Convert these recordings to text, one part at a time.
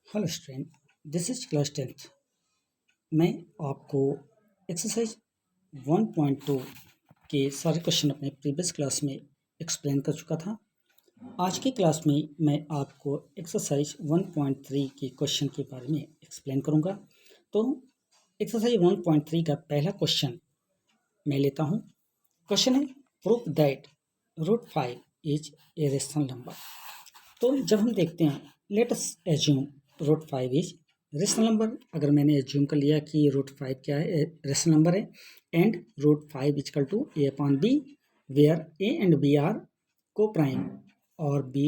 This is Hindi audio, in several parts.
Hello student, this is class 10th। मैं आपको एक्सरसाइज 1.2 के सारे क्वेश्चन अपने प्रीवियस क्लास में एक्सप्लेन कर चुका था। आज की क्लास में मैं आपको एक्सरसाइज 1.3 के क्वेश्चन के बारे में एक्सप्लेन करूंगा। तो एक्सरसाइज 1.3 का पहला क्वेश्चन मैं लेता हूं। क्वेश्चन है proof that √5 is a rational number. तो जब हम देखते हैं, let us assume √5 is rational number. अगर मैंने एज्यूम कर लिया कि √5 क्या है, रेशनल नंबर है, and √5 is equal to a/b where a and b are coprime और b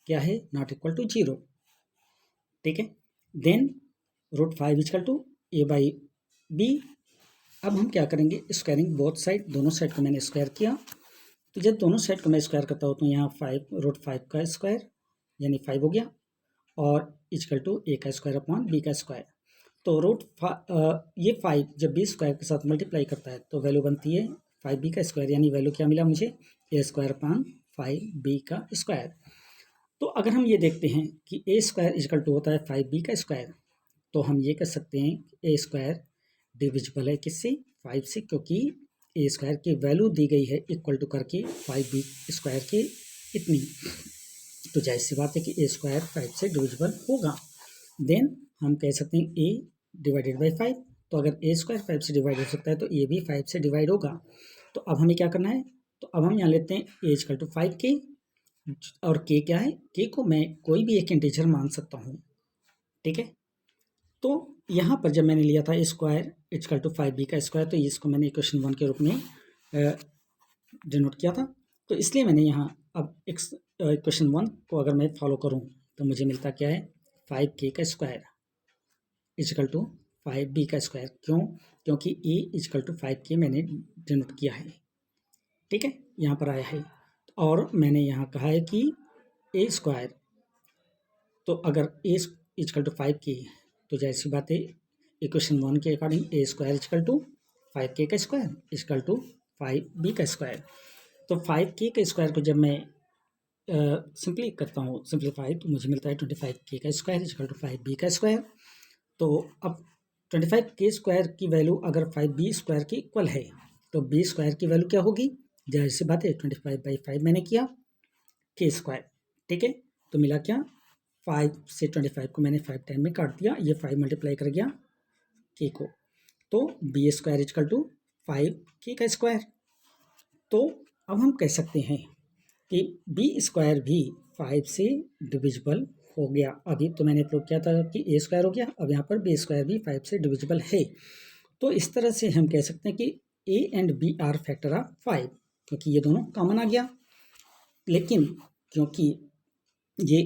क्या है, नॉट इक्वल टू 0। ठीक है, देन √5 इजकल टू a/b। अब हम क्या करेंगे, स्क्वायरिंग बोथ साइड, दोनों साइड को मैंने स्क्वायर किया। तो जब दोनों साइड को मैं स्क्वायर करता हूँ तो यहाँ 5 √5 का स्क्वायर यानी 5 हो गया, और इजकल टू a का स्क्वायर अपॉन b का स्क्वायर। तो ये 5 जब b स्क्वायर के साथ मल्टीप्लाई करता है तो वैल्यू बनती है 5b का स्क्वायर, यानी वैल्यू क्या मिला मुझे, a स्क्वायर अपॉन 5b का स्क्वायर। तो अगर हम ये देखते हैं कि a स्क्वायर इजकल टू होता है 5b का स्क्वायर, तो हम ये कह सकते हैं कि a स्क्वायर डिविजिबल है किससे, 5 से, क्योंकि a स्क्वायर की वैल्यू दी गई है इक्वल टू करके 5b स्क्वायर के इतनी। तो जाहिर सी बात है कि a स्क्वायर 5 से डिविजिबल होगा। देन हम कह सकते हैं a डिवाइडेड बाई 5। तो अगर a स्क्वायर 5 से डिवाइड हो सकता है तो a भी 5 से डिवाइड होगा। तो अब हमें क्या करना है, तो अब हम यहाँ लेते हैं a इजकल टू 5k, और k क्या है, k को मैं कोई भी एक इंटीजर मान सकता हूँ। ठीक है, तो यहाँ पर जब मैंने लिया था a square is equal to 5b का स्क्वायर, तो इसको मैंने इक्वेशन 1 के रूप में डिनोट किया था। तो इसलिए मैंने यहाँ अब इक्वेशन 1 को अगर मैं फॉलो करूँ तो मुझे मिलता क्या है, 5k का स्क्वायर इजकल टू 5b का स्क्वायर। क्यों, क्योंकि a इजकल टू 5k मैंने डिनोट किया है। ठीक है, यहाँ पर आया है, और मैंने यहाँ कहा है कि a स्क्वायर, तो अगर a इजकल टू 5k, तो जाहिर सी बात है इक्वेशन 1 के according a square is equal to 5k का स्क्वायर इजकल टू 5b का स्क्वायर। तो 5k के स्क्वायर को जब मैं सिंपली करता हूँ, सिंप्लीफाई, तो मुझे मिलता है 25k का स्क्वायर इजकल टू 5b का स्क्वायर। तो अब 25k स्क्वायर की वैल्यू अगर 5b स्क्वायर की इक्वल है तो b स्क्वायर की वैल्यू क्या होगी, जाहिर सी बात है 25/5 मैंने किया k स्क्वायर। ठीक है, तो मिला क्या, 5 से 25 को मैंने 5 टाइम में काट दिया, ये 5 मल्टीप्लाई कर गया k को, तो b square is equal to 5k का स्क्वायर। तो अब हम कह सकते हैं कि b स्क्वायर भी 5 से डिविजिबल हो गया। अभी तो मैंने प्रूव किया था कि a स्क्वायर हो गया, अब यहाँ पर b स्क्वायर भी 5 से डिविजिबल है। तो इस तरह से हम कह सकते हैं कि a and b are factor of 5, क्योंकि ये दोनों कॉमन आ गया। लेकिन क्योंकि ये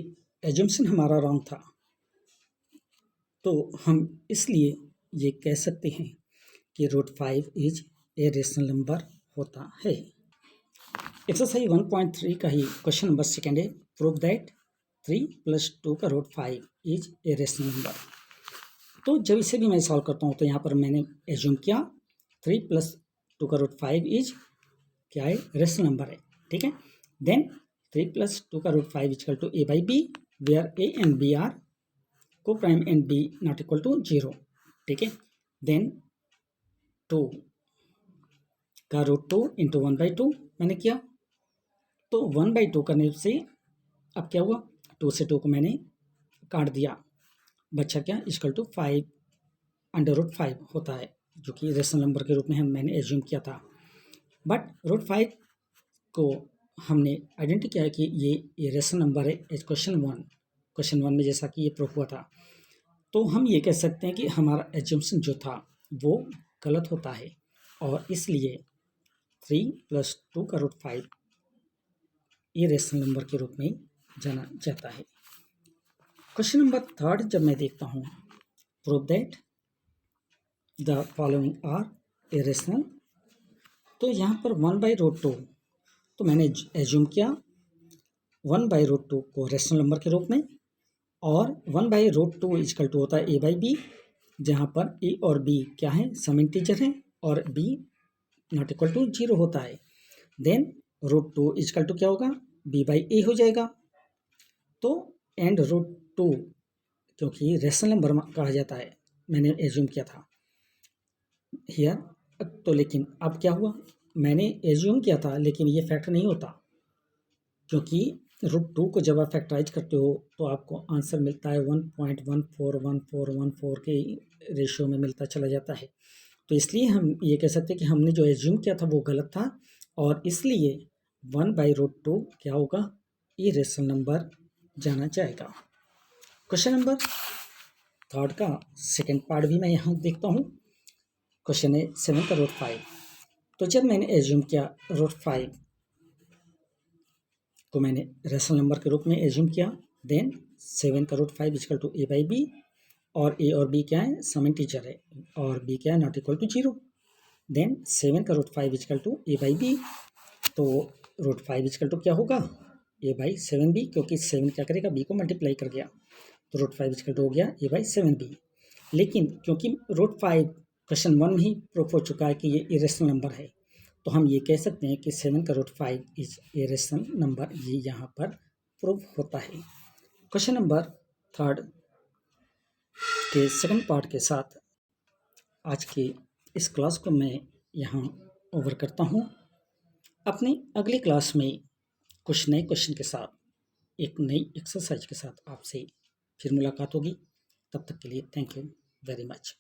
एजम्पशन हमारा रॉन्ग था, तो हम इसलिए ये कह सकते हैं कि √5 इज ए रेशनल नंबर होता है। एक्सरसाइज 1.3 का ही क्वेश्चन नंबर सेकेंड है, प्रूव दैट 3 + 2 का √5 इज ए रेशनल नंबर। तो जब इसे भी मैं सॉल्व करता हूँ तो यहाँ पर मैंने एज्यूम किया 3 + 2 का √5 इज क्या है, रेशनल नंबर है। ठीक है, देन 3 + 2 का √5 is equal to a/b where a and b are coprime and b not equal to 0। ठीक है, देन 2 का √2 इंटू 1/2 मैंने किया। तो 1/2 करने से अब क्या हुआ, 2 से 2 को मैंने काट दिया, बच्चा क्या, इजकल टू 5/5 होता है, जो कि रेशनल नंबर के रूप में मैंने एज्यूम किया था। बट √5 को हमने आइडेंटिफाई किया है कि ये रेशनल नंबर है एज क्वेश्चन 1 में जैसा कि ये प्रूफ हुआ था। तो हम ये कह सकते हैं कि हमारा एज्यूम्शन जो था वो गलत होता है, और इसलिए 3 + 2 का √5 ये रेशनल नंबर के रूप में जाना जाता है। क्वेश्चन नंबर 3 जब मैं देखता हूँ, prove that the following are a rational. तो यहाँ पर 1/√2, तो मैंने एज्यूम किया 1/√2 को रेशनल नंबर के रूप में, और 1/√2 इजकल टू होता है a/b, जहाँ पर a और b क्या है, सम इंटीजर हैं, और b नॉट इक्वल टू 0 होता है। देन √2 इजकल टू क्या होगा, b/a हो जाएगा। तो एंड √2 क्योंकि रेशनल नंबर कहा जाता है, मैंने एज्यूम किया था हियर। तो लेकिन अब क्या हुआ, मैंने एज्यूम किया था लेकिन ये फैक्ट नहीं होता, क्योंकि √2 को जब आप फैक्टराइज करते हो तो आपको आंसर मिलता है 1.141414 के रेशियो में मिलता चला जाता है। तो इसलिए हम ये कह सकते हैं कि हमने जो एज्यूम किया था वो गलत था, और इसलिए 1/√2 क्या होगा, इरेशनल नंबर जाना जाएगा। क्वेश्चन नंबर 3 का सेकेंड पार्ट भी मैं यहाँ देखता हूँ। क्वेश्चन है 7 का √5। तो जब मैंने एज्यूम किया √5 को मैंने रेशनल नंबर के रूप में एज्यूम किया, देन 7 का √5 इक्वल टू a/b, और a और b क्या है, सम इंटीजर है, और b क्या है, नॉट इक्वल टू 0। देन 7 का √5 इक्वल टू a/b, तो √5 इक्वल टू क्या होगा, a/7b, क्योंकि 7 क्या करेगा, b को मल्टीप्लाई कर गया, तो √5 इक्वल टू हो गया a/7b। लेकिन क्योंकि √5 क्वेश्चन 1 में ही प्रूफ हो चुका है कि ये इरेशनल नंबर है, तो हम ये कह सकते हैं कि 7 का √5 इज इरेशनल नंबर, ये यहाँ पर प्रूफ होता है। क्वेश्चन नंबर 3 के सेकंड पार्ट के साथ आज की इस क्लास को मैं यहाँ ओवर करता हूँ। अपनी अगली क्लास में कुछ नए क्वेश्चन के साथ, एक नई एक्सरसाइज के साथ आपसे फिर मुलाकात होगी। तब तक के लिए थैंक यू वेरी मच।